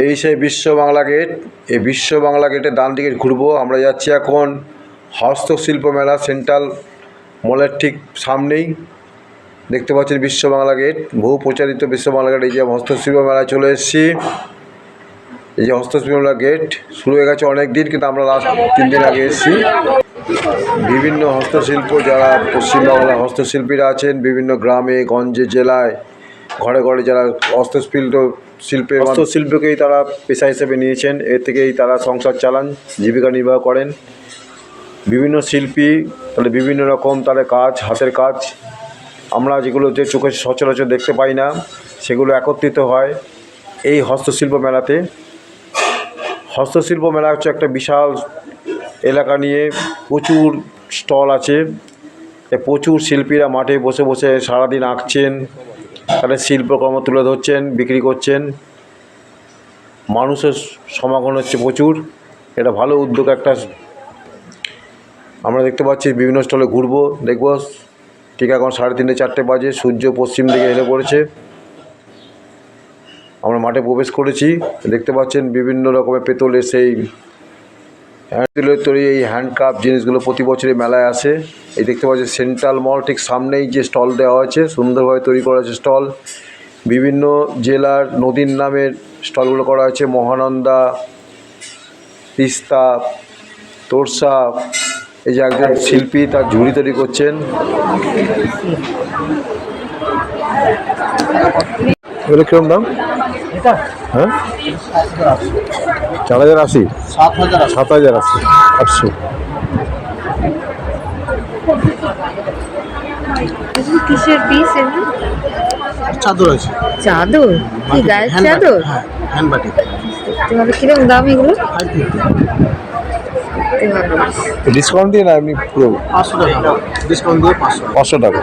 এই সেই বিশ্ব বাংলা গেট। এই বিশ্ব বাংলা গেটের ডান দিকে ঘুরবো। আমরা যাচ্ছি এখন হস্তশিল্প মেলা, সেন্ট্রাল মলের ঠিক সামনেই দেখতে পাচ্ছেন বিশ্ব বাংলা গেট, বহু প্রচারিত বিশ্ব বাংলা গেট। এই যে হস্তশিল্প মেলায় চলে এসেছি। এই যে হস্তশিল্প মেলা গেট শুরু হয়ে গেছে অনেক দিন, কিন্তু আমরা লাস্ট 3 দিন আগে এসেছি। বিভিন্ন হস্তশিল্প, যারা পশ্চিমবাংলার হস্তশিল্পীরা আছেন, বিভিন্ন গ্রামে গঞ্জে জেলায় ঘরে ঘরে যারা হস্তশিল্পকেই তারা পেশা হিসেবে নিয়েছেন, এর থেকেই তারা সংসার চালান, জীবিকা নির্বাহ করেন। বিভিন্ন শিল্পী তাহলে বিভিন্ন রকম তাদের কাজ, হাতের কাজ, আমরা যেগুলো যে চোখে সচরাচর দেখতে পাই না, সেগুলো একত্রিত হয় এই হস্তশিল্প মেলাতে। হস্তশিল্প মেলা হচ্ছে একটা বিশাল এলাকা নিয়ে, প্রচুর স্টল আছে। প্রচুর শিল্পীরা মাঠে বসে বসে সারাদিন আঁকছেন, তাদের শিল্পকর্ম তুলে ধরছেন, বিক্রি করছেন। মানুষের সমাগম হচ্ছে প্রচুর। এটা ভালো উদ্যোগ একটা। আমরা দেখতে পাচ্ছি বিভিন্ন স্টলে ঘুরবো, দেখবো। ঠিক এখন 3:30 4টে বাজে, সূর্য পশ্চিম দিকে হেলে পড়েছে। আমরা মাঠে প্রবেশ করেছি। দেখতে পাচ্ছেন বিভিন্ন রকমের পেতলের সেই হ্যান্ডেলের তৈরি এই হ্যান্ডক্রাফট জিনিসগুলো প্রতি বছরই মেলায় আসে। এই দেখতে পাচ্ছি সেন্ট্রাল মল ঠিক সামনেই যে স্টল দেওয়া হয়েছে, সুন্দরভাবে তৈরি করা হয়েছে স্টল। বিভিন্ন জেলার নদীর নামের স্টলগুলো করা হয়েছে। মহানন্দা, তিস্তা, তোরসা। এই যে একজন শিল্পী তার ঝুড়ি তৈরি করছেন। এগুলো কিরকম দাম? হ্যাঁ, 4080, 7080, 800। কিসের পিস এগুলো? চাদর আছে। চাদর? কি গায়ের চাদর? হ্যাঁ, হ্যান্ড বাটিক। তোমাদের কিরকম দাম এগুলো? 550। ডিসকাউন্ট দিয়ে না, এমনি পুরো 500 টাকা ডিসকাউন্ট দিয়ে 500 টাকা।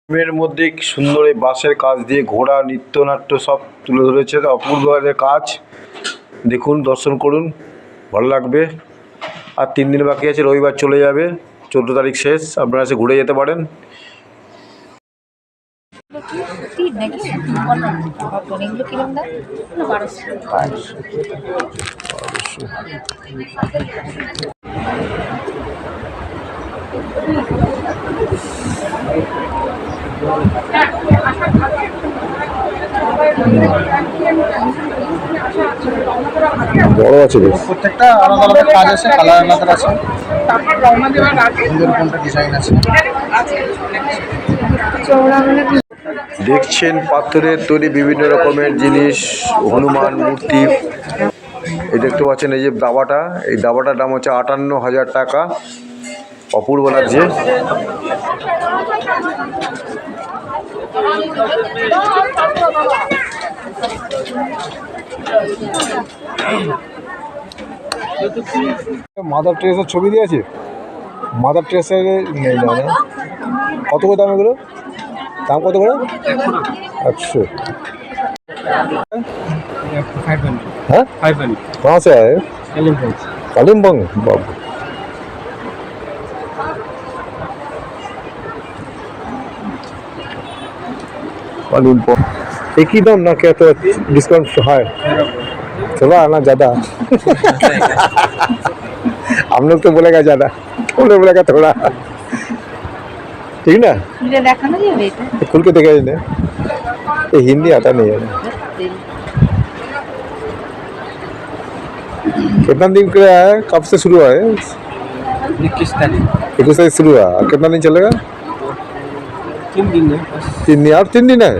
এর মধ্যে সুন্দর এই বাঁশের কাজ দিয়ে ঘোড়া, নৃত্যনাট্য সব তুলে ধরেছে। অপূর্ব কাজ, দেখুন, দর্শন করুন, ভালো লাগবে। আর 3 দিন বাকি আছে, রবিবার চলে যাবে, 14 তারিখ শেষ। আপনারা এসে ঘুরে যেতে পারেন। বড় আছে বেশ। প্রত্যেকটা আলাদা আলাদা কাজ আছে, কালার আলাদা আছে, সুন্দর কোনটা ডিজাইন আছে। দেখছেন পাথরের তৈরি বিভিন্ন রকমের জিনিস, হনুমান মূর্তি। এই দেখতে পাচ্ছেন এই যে দাবাটা, এই দাবাটার দাম হচ্ছে 58,000 টাকা। অপূর্ব লাগছে। মাদার টেরেসার ছবি দিয়েছে। মাদার টেরেসার নেই না, কত করে দাম এগুলো? দাম কত করে? 100। हाँ 500। कहाँ से आए? कालिम्पोंग। बाबू कालिम्पोंग एक ही दाम ना, क्या तो डिस्काउंट है थोड़ा ना ज़्यादा? हम लोग तो बोलेगा ज़्यादा, हम लोग बोलेगा थोड़ा, ठीक ना? खुल के देखा इन्हें, ये हिंदी आता नहीं है। कितना दिन का है, कब से शुरू हुआ है? 21 तारीख। 21 तारीख शुरू हुआ, कितना दिन चलेगा? 3 दिन है। 3 दिन और 3 दिन है।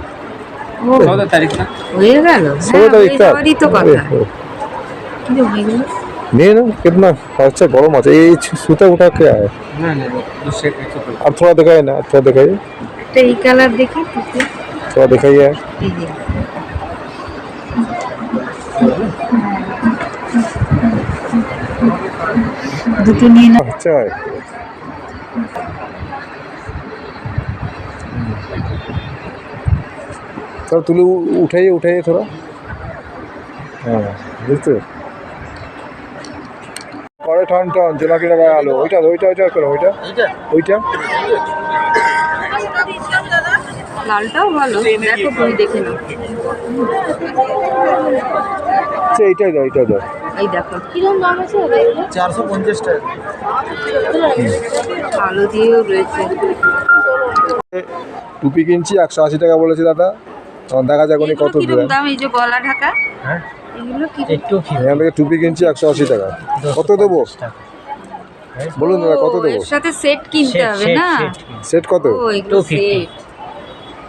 14 तारीख तक। 14 तारीख तक नहीं ना? कितना अच्छा गरम আছে। এই সুতা উঠা क्या है? अब थोड़ा दिखाइए ना, थोड़ा दिखाइए। এই কালার দেখি, थोड़ा दिखाइए। দুটো নিয়ে না। अच्छा है। चलो तुले उठाइए, उठाइए थोड़ा। हाँ বুঝতে পরে টান টান জোনাকি লাগা আলো। ওইটা ওইটা ওইটা করো, ওইটা ওইটা লালটাও ভালো, দেখো তুমি দেখে নাও। আচ্ছা এইটাই দাও, এইটাই দাও। এই দেখো কিরকম দাম আছে এগুলো? 450 টাকা। আলো দিয়েও রয়েছে। টুপি কিনছি 180 টাকা বলেছে দাদা। তখন দেখা যাক উনি এগুলো কত কিরকম দেন। দাম? এই যে গলা ঢাকা, হ্যাঁ এগুলো কি? একটু এখান থেকে টুপি কিনছি 180 টাকা। কত দেবো বলুন দাদা, কত ও, দেবো? এর সাথে সেট কিনতে হবে না? সেট কত? ও এগুলো 250 সেট।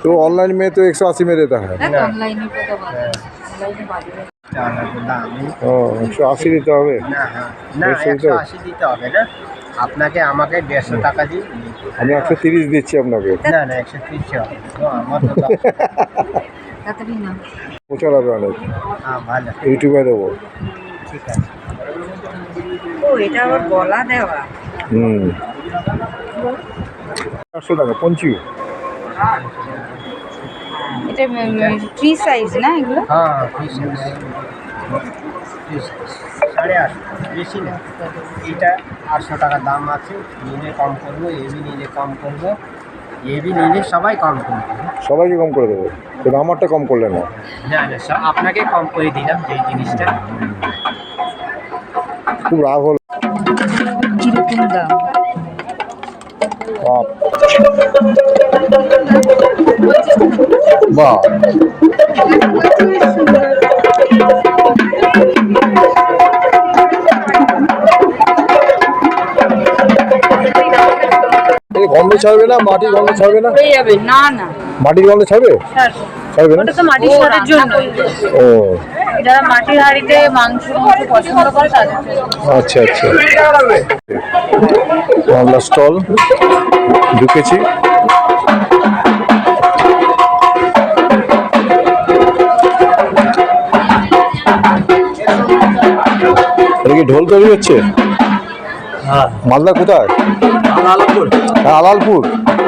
तो ऑनलाइन में तो 180 में देता है। দেখ অনলাইনে কত বাজে, অনলাইনে বাজে। ও 180 দিতে হবে। না এই সেই তো? 180 দিতে হবে না, আপনাকে আমাকে 150 টাকা দিই। আমি 130 দিচ্ছি আপনাকে। না না 130 হবে তো আমার তো তাড়াতাড়ি না। প্রচার হবে অনেক, হ্যাঁ ভালো, ইউটিউবে দেবো। ঠিক আছে। ও এটা আবার গলা দেওয়া। 400 টাকা পঞ্চি। এটা ট্রি সাইজ না এগুলো? হ্যাঁ 850 বেশি না, এটা 800 টাকা দাম আছে। নিলে কম করবো, এবি নিলে কম করবো, এবি নিলে সবাই কম করবো। সবাইকে কম করে দেবো, কিন্তু আমারটা কম করলে না। না না আপনাকে কম করে দিলাম যে জিনিসটা। খুব রাগ হলো। কিরকম দাম? বাপ বাহ, এই গন্ধ ছাড়বে না? মাটির গন্ধ ছাড়বে না? হয়ে যাবে না না। মাটির গন্ধ ছাড়বে? ছাড়বে না? ওটা তো মাটির স্বাদের জন্য। ও যারা মাটির হাঁড়িতে মাংস পছন্দ করে তাদের জন্য। আচ্ছা আচ্ছা। আমরা স্টল ঢুকেছি। এটা কি ঢোল তৈরি হচ্ছে? হ্যাঁ মালদা কোথায়? আলামপুর। হ্যাঁ, আলালপুর,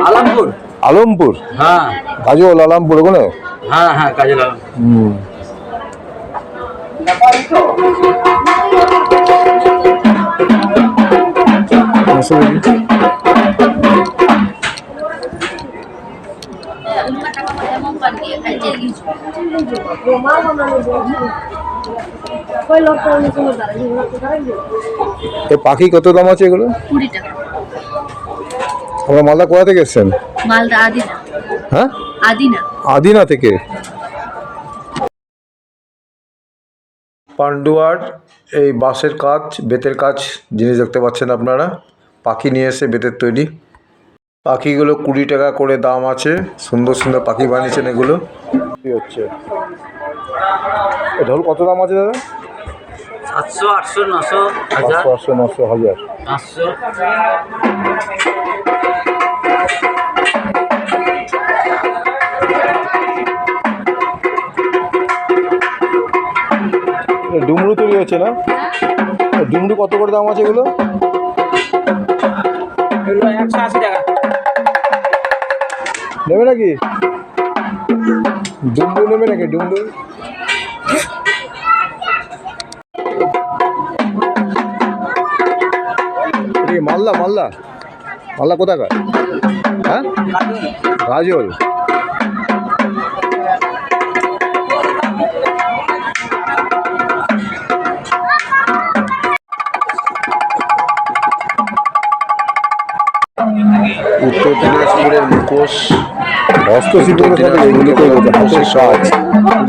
আলামপুর আলমপুর, হ্যাঁ গাজল, আলামপুর ওখানে। হ্যাঁ হ্যাঁ কাজে লাগাম। এই পাখি কত দাম আছে এগুলো? 20 টাকা। আমরা মালদা কোথা থেকে এসছেন? মালদা আদিনা। হ্যাঁ, আদিনা। আদিনা থেকে। পান্ডুয়ার এই বাঁশের কাজ, বেতের কাজ জিনিস দেখতে পাচ্ছেন আপনারা। পাখি নিয়ে এসে বেতের তৈরি। পাখিগুলো 20 টাকা করে দাম আছে। সুন্দর সুন্দর পাখি বানিয়েছেন এগুলো। কি হচ্ছে? ঢোল কত দাম আছে দাদা? 700 800 900 1000 500 900 1000। 500। ডুমরু তৈরি হচ্ছে না? ডুমরু কত করে দাম আছে এগুলো? 180 টাকা। নেবে নাকি? ডুমরু নেবে নাকি? ডুমরু মালদা, মালদা, মালদা কোথাকার? হ্যাঁ, গাজল। উত্তর দিনাজপুরের মুখোশ, হস্তশিল্পের সাথে এগুলি তৈরি হচ্ছে, হাতের কাজ।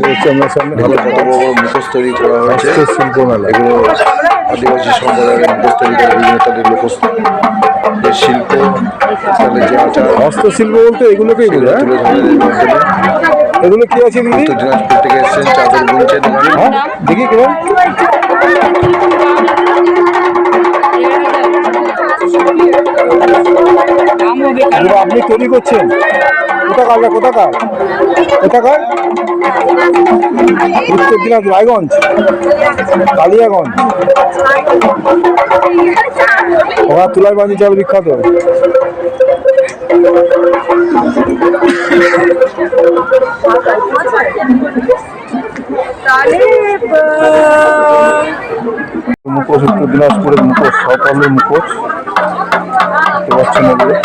হচ্ছে আপনার সামনে ভালো কত বড় বড় মুখোশ তৈরি করা হয়েছে। হস্তশিল্প মেলা। এগুলো আদিবাসী সম্প্রদায়ের মুখোশ তৈরি করে বিভিন্ন তাদের লোকজ যে শিল্প, তাদের যে আচার হস্তশিল্প বলতে এগুলোকেই বোঝায়। তুলে ধরে এর মাধ্যমে। এগুলো কি আছে দিদি? উত্তর দিনাজপুর থেকে এসেছেন, চাদর বুনছেন এখানে। হ্যাঁ, দেখি কেমন। এগুলো আপনি তৈরি করছেন? কোথাকার? কোথাকার? কোথাকার? উত্তর দিনাজপুর, রায়গঞ্জ, কালিয়াগঞ্জ। ওরা তুলার বাজি চাল বিখ্যাত। মুখোশ, উত্তর দিনাজপুরের মুখোশ, সাঁওতালের মুখোশ দেখতে পাচ্ছেন এগুলো।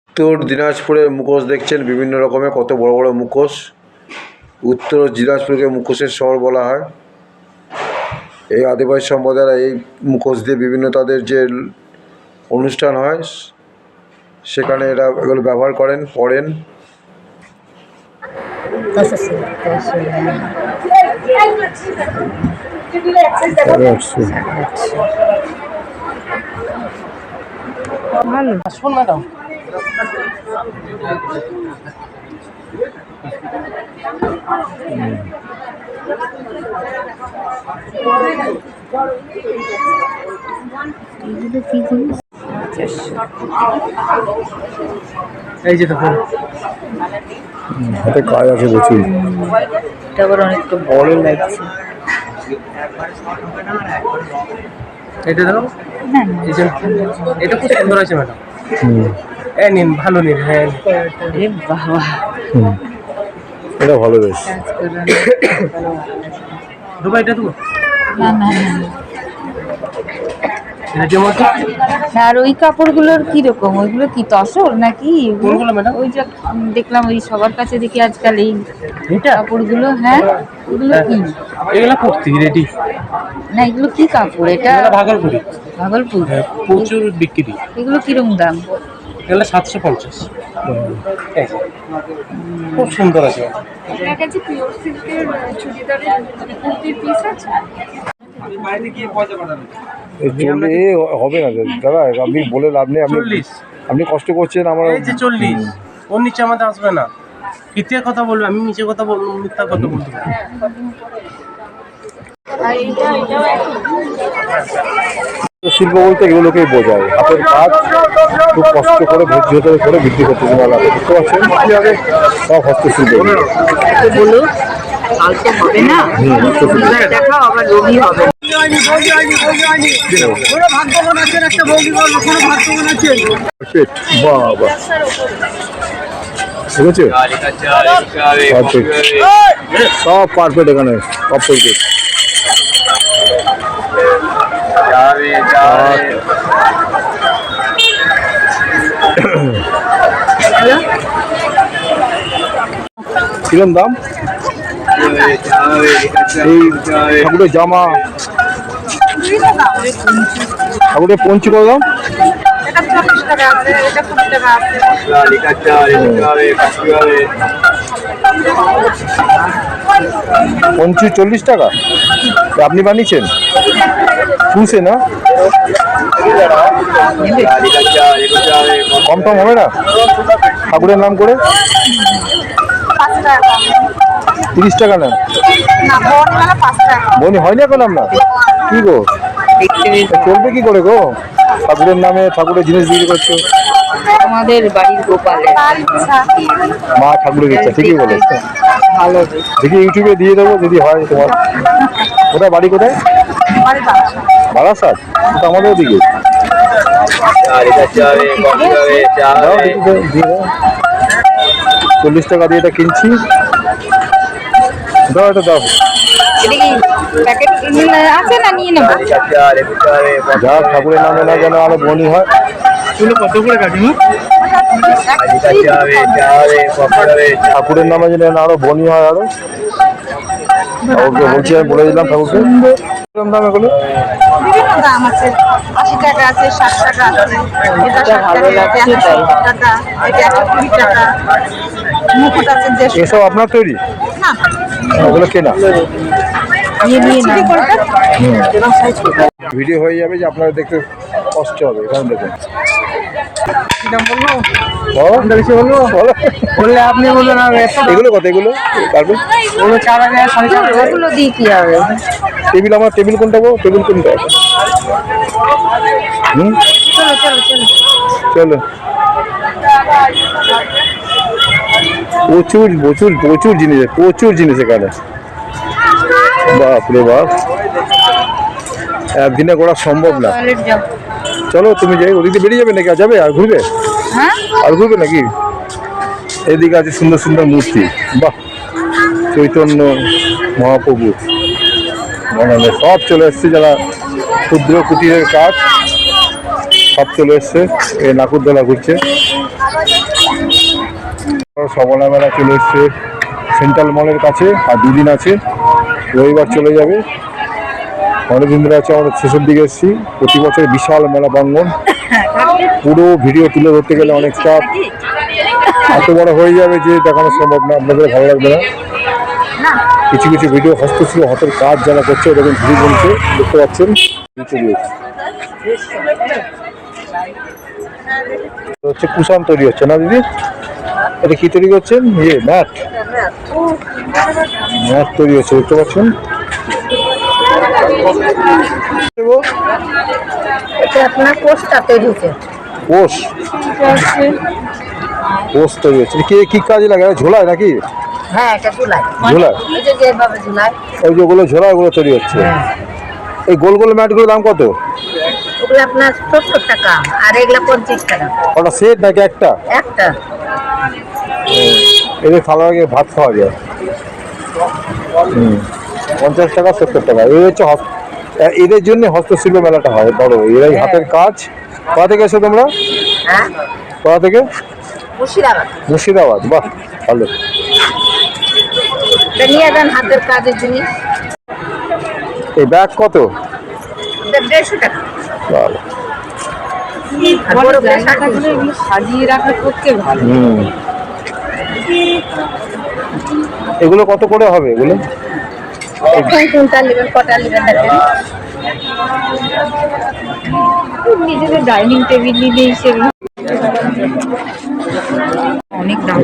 উত্তর দিনাজপুরের মুখোশ দেখছেন বিভিন্ন রকমের, কত বড় বড় মুখোশ। উত্তর দিনাজপুরকে মুখোশের শহর বলা হয়। এই আদিবাসী সম্প্রদায়রা এই মুখোশ দিয়ে বিভিন্ন তাদের যে অনুষ্ঠান হয় সেখানে এরা এগুলো ব্যবহার করেন, পরেন। আসুন ম্যাডাম। এই যে দেখুন হাতে কাজ আছে প্রচুর। এটা আবার অনেকটা বড় লাগছে। এটা দেখো, এই যে এটা খুব সুন্দর আছে ম্যাডাম। নিন, ভালো নিন। হ্যাঁ এ বাবা, এটা ভালো বেশ। দুবাই এটা দেবো, না না না। এটা যেমন আর ওই কাপড়গুলোর কি রকম? ওইগুলো কি তসর নাকি? কোনগুলো ম্যাডাম? ওই যে দেখলাম ওই সবার কাছে দেখি আজকাল এই এটা কাপড়গুলো। হ্যাঁ, ওগুলো কি? এগুলো কুর্তি রেডি। না, এগুলো কি কাপড়? এটা এগুলো ভাগলপুরি। ভাগলপুর। প্রচুর বিক্রি। এগুলো কিরকম দাম? এগুলো 750। খুব সুন্দর আছে। আপনার কাছে পিওর সিল্কের চুড়িদারের কুর্তির পিস আছে? হবে না দাদা, আপনি বলে লাভ নেই। আপনি 40। আপনি কষ্ট করছেন আমার। এই যে 40, ওর নিচে আমাদের আসবে না। মিথ্যে কথা বলবে, আমি মিছে কথা বলবো, মিথ্যা কথা বলতে পারি। আর এটাও শিল্প বলতে এগুলোকেই বোঝায়, হাতের কাজ খুব কষ্ট করে ধৈর্য ধরে করে বিক্রি করতেছে মেলাতে। বুঝতে পারছেন, সব হস্তশিল্প। বলো কালকে হবে না, দেখাও আবার রবি হবে। বাবা, ঠিক আছে, সব পারফেক্ট এখানে, সব পারফেক্ট। কিরম দাম এই ঠাকুরের জামা? ঠাকুরের পঞ্চি কত দাম? এটা 40 টাকা আছে, এটা 20 টাকা আছে। পঞ্চি 40 টাকা? আপনি বানিয়েছেন শুনছে না? কম টম হবে না ঠাকুরের নাম করে? 5 টাকা। 30 টাকা নেন? না, বড় মেলা 5 টাকা। বনি হয় না এখন আপনার? কি গো, চলবে কি করে গো? ঠাকুরের নামে ঠাকুরের জিনিস বিক্রি করছো। আমাদের বাড়ির গোপালের তার ইচ্ছা। মা ঠাকুরের ইচ্ছা, ঠিকই বলেছে। ভালো। দেখি ইউটিউবে দিয়ে দেবো যদি হয় তোমার। কোথায় বাড়ি, কোথায়? বাড়ি বাসা। বারাসাত? তো আমাদের দিকে। দাও, দিয়ে দাও। 40 টাকা দিয়ে এটা কিনছি। দাও, এটা দাও। এটা কি প্যাকেট আছে না নিয়ে নেবো? যা ঠাকুরের নামে না যেন আরো বনি হয়। কত করে কাকিমা? ঠাকুরের নামে যেন আরো বনি হয় আরো। ওকে বলছি, আমি বলে দিলাম ঠাকুরকে। কিরকম দাম এগুলো? বিভিন্ন দাম আছে, 80 টাকা আছে, 60 টাকা আছে। এটা 60 ভালো টাকা, লাগছে এটা তাই। 70 টাকা, এটা 120 টাকা। মুকুট আছে 150 এসব আপনার তৈরি? না, ওগুলো কেনা? নিয়ে নিয়ে চিনি না। কোনটা? ভিডিও হয়ে যাবে যে আপনারা দেখতে কষ্ট হবে। এখানে দেখুন। বললে আপনি বলবেন আর এগুলো কত? এগুলো কার্পেট? ওগুলো 4000, 4,500। ওগুলো দিয়ে কি হবে? টেবিল, আমার টেবিল কোনটা গো? টেবিল কোনটা? হুম, চলো চলো চলো। চলো। প্রচুর প্রচুর প্রচুর জিনিস, প্রচুর জিনিস এখানে। বাপরে বাপ, একদিনে করা সম্ভব না। টয়লেট যাও। চলো, তুমি যাই। ওদিকে বেরিয়ে যাবে নাকি? আর যাবে? আর ঘুরবে? হ্যাঁ, আর ঘুরবে নাকি? এদিকে আছে সুন্দর সুন্দর মূর্তি। বাহ, চৈতন্য মহাপ্রভু। বানানো সব চলে এসছে, যারা ক্ষুদ্র কুটিরের কাজ সব চলে এসছে। এই নাকুরদোলা ঘুরছে। সবলা মেলা চলে এসছে সেন্ট্রাল মলের কাছে, আর দুদিন আছে, রবিবার চলে যাবে। অনেকদিন ধরে আছে, আমরা শেষের দিকে এসেছি। প্রতি বছর বিশাল মেলা প্রাঙ্গণ, পুরো ভিডিও তুলে ধরতে গেলে অনেক চাপ, এত বড় হয়ে যাবে যে দেখানো সম্ভব না, আপনাদের ভালো লাগবে না। কিছু কিছু ভিডিও হস্তশিল্প হাতের কাজ যারা করছে, এরকম ভিডিও বলছে, দেখতে পাচ্ছেন। হচ্ছে কুষাণ তৈরি হচ্ছে না দিদি? এটা কি তৈরি করছেন? ম্যাট ম্যাট তৈরি হচ্ছে, দেখতে পাচ্ছেন। এটা আপনার পোস্টটা তৈরি হচ্ছে। পোস্ট তৈরি হচ্ছে, কি কাজে লাগে? ঝোলায় নাকি? হ্যাঁ, এটা ঝুলায়। ঝোলায়, এই যে যেভাবে ঝুলায়, ওই যেগুলো ঝোলায় ওগুলো তৈরি হচ্ছে। এই গোল গোল ম্যাটগুলোর দাম কত? ওগুলো আপনার 70 টাকা, আর এগুলা 50 টাকা। ওটা সেট নাকি একটা? একটা। এদের খাওয়া আগে ভাত খাওয়া যায়। 50 টাকা 70 টাকা। এই হচ্ছে এদের জন্য হস্তশিল্প মেলাটা হয় বড়। এরাই হাতের কাজ। কোথা থেকে এসো তোমরা? হ্যাঁ, কোথা থেকে? মুর্শিদাবাদ। মুর্শিদাবাদ, বাহ ভালো। এটা নিয়ে যান, হাতের কাজের জিনিস। এই ব্যাগ কত? এটা 150 টাকা। ভালো। আর বড় ব্যাগ সাজিয়ে রাখার পক্ষে ভালো। এগুলো কত করে হবে এগুলো? কোনটা নেবেন, কটা নেবেন দেখেন। নিজেদের ডাইনিং টেবিল নিলে হিসেবে অনেক দাম।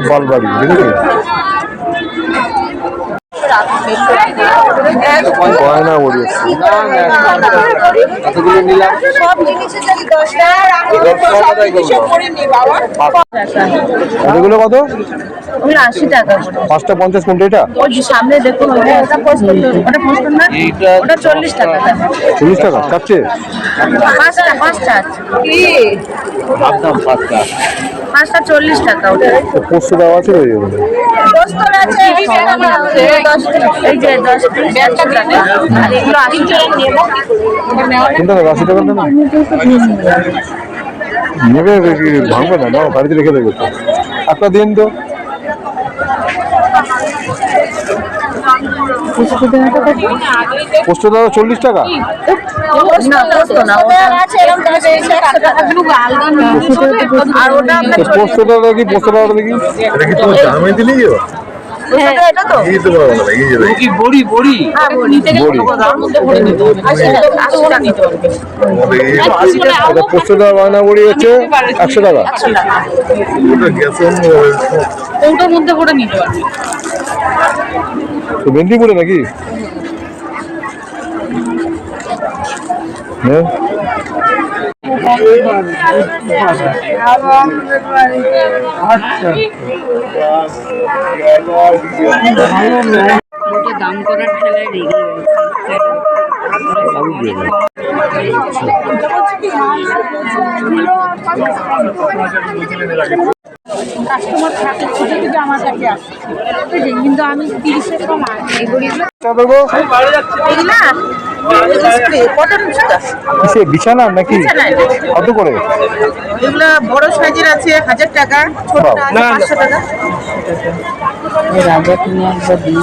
বালবাড়ি, দেখেছো? গয়না বড়ি এগুলো কত? 80 টাকা। 5টা 50 কোনটা? এটা ওই সামনে দেখুন, ওটা 55 না, ওটা 40 টাকা। 40 টাকা চাচ্ছে? পাঁচটা কি পাঁচটা 40 টাকা। ওটা পোস্ত দেওয়া আছে ওই জন্য। পোস্ত আছে, এই যে 10 টাকা, আর এগুলো 80 টাকা নিয়ে নাও। কোনটা 80 টাকা না? নেবে ভাঙবে না, নাও বাড়িতে রেখে দেবে তো। একটা দিন তো। পোস্ত দেওয়া 40 টাকা? আর ওটা পোস্ত দেওয়া দেখি, পোস্ত দেওয়া দেখি। এটা কি তোমার দামে দিলি যাও? এটা তো এই তো বড় না, এই যে কি বড়ি বড়ি এটা পোস্ত দেওয়া বায়না বড়ি হচ্ছে 100 টাকা। ওটার মধ্যে করে নিতে পারবে। তো মেদিনীপুরে নাকি? হ্যাঁ, দাম করার ঠেলায় রেগে কাস্টমার থাকে খুঁজে খুঁজে আমার কাছে আসছে, কিন্তু আমি 30-এর কম এগুলো সে বিছানা নাকি? কত করে? এগুলো বড় সাইজের আছে 1000 টাকা, ছোটটা আছে 500 টাকা।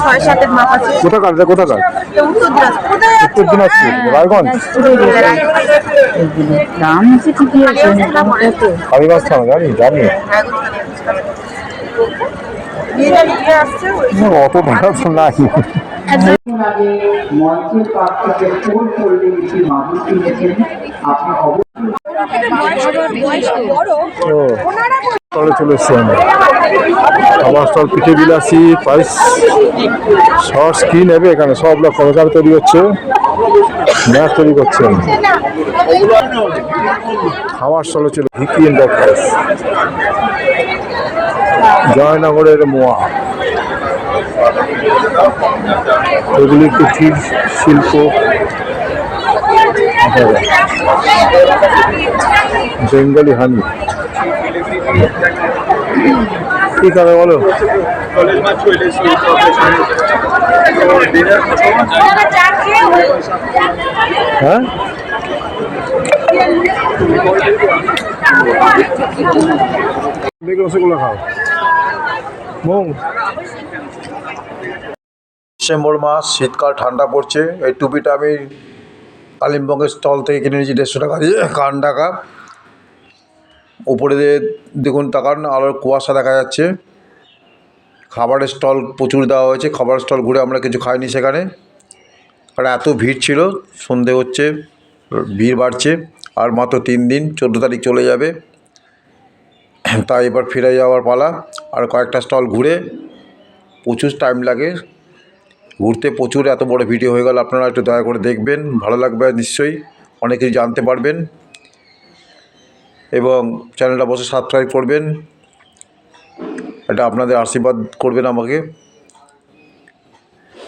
ছয়-সাতের মাপ আছে। কোথাকার? কোথাকার? উত্তর দিনাজপুর, রায়গঞ্জ। দাম আছে ঠিকই আছে, আমি মাছ খাওয়া জানি জানি। অত টাকা তো নাই। মঞ্চের পাশ থেকে ফোন করলে একটি মানুষ কিনেছেন, আপনি স্টলে চলে এসছি আমরা। খাবার স্টল, পিঠে বিলাসি, পায়েস, সস কি নেবে এখানে সব লোক কলকার তৈরি হচ্ছে, ম্যাচ তৈরি করছে। খাবার স্টলে ছিল ভিকি এন্টারপ্রাইজ, জয়নগরের মোয়া। এগুলি কুঠির শিল্প, বেঙ্গলি হানি। কি খাবে বলো? হ্যাঁ, রসগোল্লা খাও। মোম ডিসেম্বর মাস, শীতকাল, ঠান্ডা পড়ছে। এই টুপিটা আমি কালিম্পংয়ের স্টল থেকে কিনে নিয়েছি 150 টাকা দিয়ে, কান ঢাকা। উপরে দিয়ে দেখুন, তাকান, আলোর কুয়াশা দেখা যাচ্ছে। খাবারের স্টল প্রচুর দেওয়া হয়েছে। খাবারের স্টল ঘুরে আমরা কিছু খাইনি সেখানে, কারণ এত ভিড় ছিল। সন্ধে হচ্ছে, ভিড় বাড়ছে। আর মাত্র 3 দিন, 14 তারিখ চলে যাবে। তাই এবার ফিরে যাওয়ার পালা। আর কয়েকটা স্টল ঘুরে, প্রচুর টাইম লাগে ঘুরতে, প্রচুর। এত বড় ভিডিও হয়ে গেল, আপনারা একটু দয়া করে দেখবেন, ভালো লাগবে নিশ্চয়ই, অনেক কিছু জানতে পারবেন। এবং চ্যানেলটা বসে সাবস্ক্রাইব করবেন, এটা আপনাদের আশীর্বাদ করবেন আমাকে।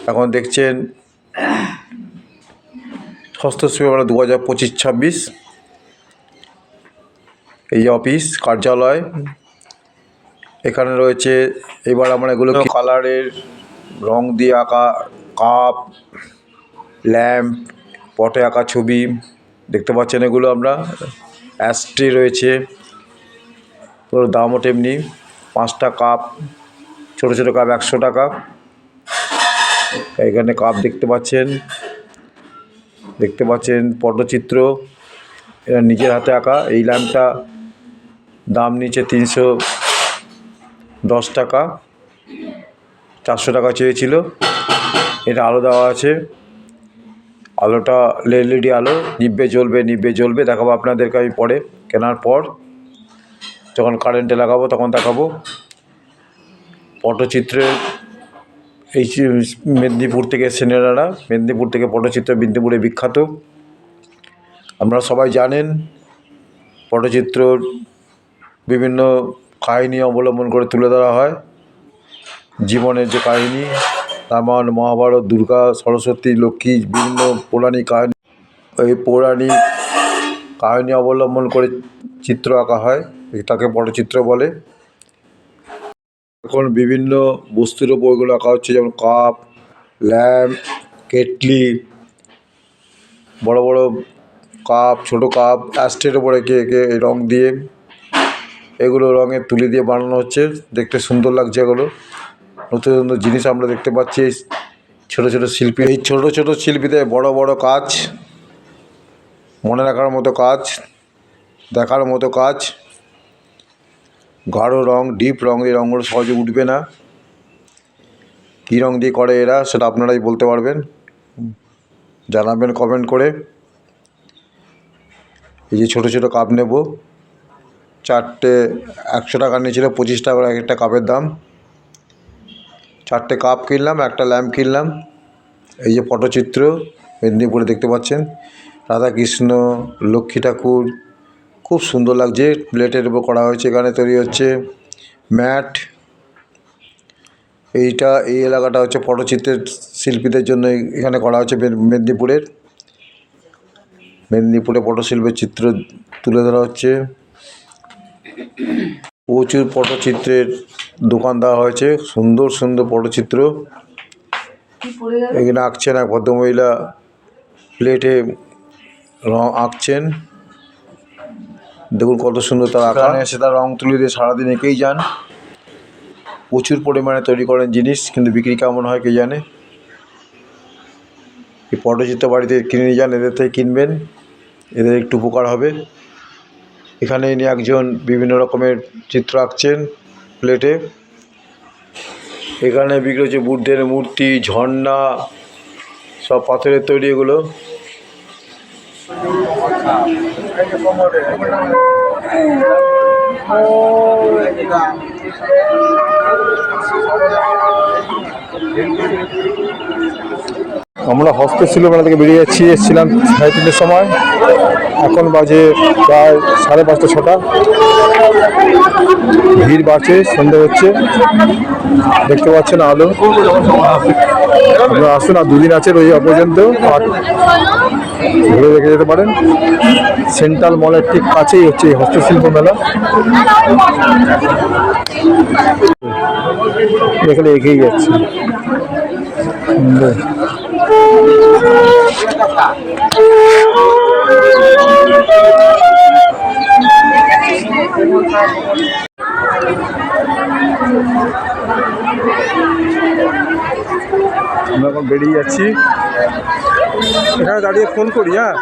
এখন দেখছেন হস্তশিল্প মেলা 2025-26, এই অফিস কার্যালয়। এখানে রয়েছে, এবার আমরা এগুলো কালারের রং দিয়ে আঁকা কাপ, ল্যাম্প, পটে আঁকা ছবি দেখতে পাচ্ছেন। এগুলো আমরা অ্যাস্ট্রে রয়েছে, পুরো দামও তেমনি। 5টা কাপ, ছোটো ছোটো কাপ 100 টাকা। এখানে কাপ দেখতে পাচ্ছেন পটচিত্র, এরা নিজের হাতে আঁকা। এই ল্যাম্পটা দাম নিচে 310 টাকা, 400 টাকা চেয়েছিল। এটা আলো দেওয়া আছে, আলোটা LED আলো, নিভবে জ্বলবে। দেখাবো আপনাদেরকে আমি পরে, কেনার পর যখন কারেন্টে লাগাবো তখন দেখাবো। পটচিত্রের এই মেদিনীপুর থেকে সেনেরারা, মেদিনীপুর থেকে পটচিত্র মেদিনীপুরে বিখ্যাত। আপনারা সবাই জানেন পটচিত্র বিভিন্ন কাহিনী অবলম্বন করে তুলে ধরা হয়। জীবনের যে কাহিনী, রামায়ণ, মহাভারত, দুর্গা, সরস্বতী, লক্ষ্মী, বিভিন্ন পৌরাণিক কাহিনী, এই পৌরাণিক কাহিনী অবলম্বন করে চিত্র আঁকা হয়, তাকে পটচিত্র বলে। এখন বিভিন্ন বস্তুর ওপর এগুলো আঁকা হচ্ছে, যেমন কাপ, ল্যাম্প, কেটলি, বড় বড় কাপ, ছোটো কাপ, অ্যাস্ট্রের ওপরে এঁকে রং দিয়ে, এগুলো রঙের তুলি দিয়ে বানানো হচ্ছে। দেখতে সুন্দর লাগছে। এগুলো নতুন নতুন জিনিস আমরা দেখতে পাচ্ছি। ছোটো ছোটো শিল্পী, এই ছোটো ছোটো শিল্পীদের বড় বড় কাজ, মনে রাখার মতো কাজ, দেখার মতো কাজ। গাঢ় রং, ডিপ রং, এই রঙগুলো সহজে উঠবে না। কী রং দিয়ে করে এরা, সেটা আপনারাই বলতে পারবেন, জানাবেন কমেন্ট করে। এই যে ছোটো ছোটো কাপ নেব, 4টে 100 টাকা নিয়েছিল, 25 টাকা করে একটা কাপের দাম। 4টে কাপ কিনলাম, একটা ল্যাম্প কিনলাম। এই যে পটচিত্র মেদিনীপুরে দেখতে পাচ্ছেন, রাধাকৃষ্ণ, লক্ষ্মী ঠাকুর, খুব সুন্দর লাগছে। প্লেটের উপর করা হয়েছে। এখানে তৈরি হচ্ছে ম্যাট। এই এলাকাটা হচ্ছে পটচিত্রের শিল্পীদের জন্য এখানে করা হচ্ছে। মেদিনীপুরে পটশিল্পের চিত্র তুলে ধরা হচ্ছে। প্রচুর পটচিত্রের দোকান দেওয়া হয়েছে, সুন্দর সুন্দর পটচিত্র। এখানে আঁকছেন এক ভদ্রমহিলা, প্লেটে রং আঁকছেন। দেখুন কত সুন্দর তার আঁকা। এসে তার রং তুলি দিয়ে সারাদিন এঁকেই যান। প্রচুর পরিমাণে তৈরি করেন জিনিস, কিন্তু বিক্রি কেমন হয় কে জানে। এই পটচিত্র বাড়িতে কিনে নিয়ে যান, এদের থেকে কিনবেন, এদের একটু উপকার হবে। এখানে ইনি একজন বিভিন্ন রকমের চিত্র আঁকছেন প্লেটে। এখানে বিক্রি হচ্ছে বুদ্ধের মূর্তি, ঝর্ণা, সব পাথরের তৈরি এগুলো। আমরা হস্তশিল্প মেলা থেকে বেরিয়ে এসেছিলাম 3:30টার সময়। এখন বাজে প্রায় 5:30 6টা। ভিড় বাড়ছে, সন্ধ্যে হচ্ছে, দেখতে পাচ্ছেন আলো। আপনারা আসুন, আর 2 দিন আছে রোজা পর্যন্ত। ঘুরে দেখে যেতে পারেন। সেন্ট্রাল মলের ঠিক কাছেই হচ্ছে এই হস্তশিল্প মেলা। এখানে এগিয়ে যাচ্ছে সুন্দর। আমরা এখন বেরিয়ে যাচ্ছি, এখানে দাঁড়িয়ে ফোন করি। হ্যাঁ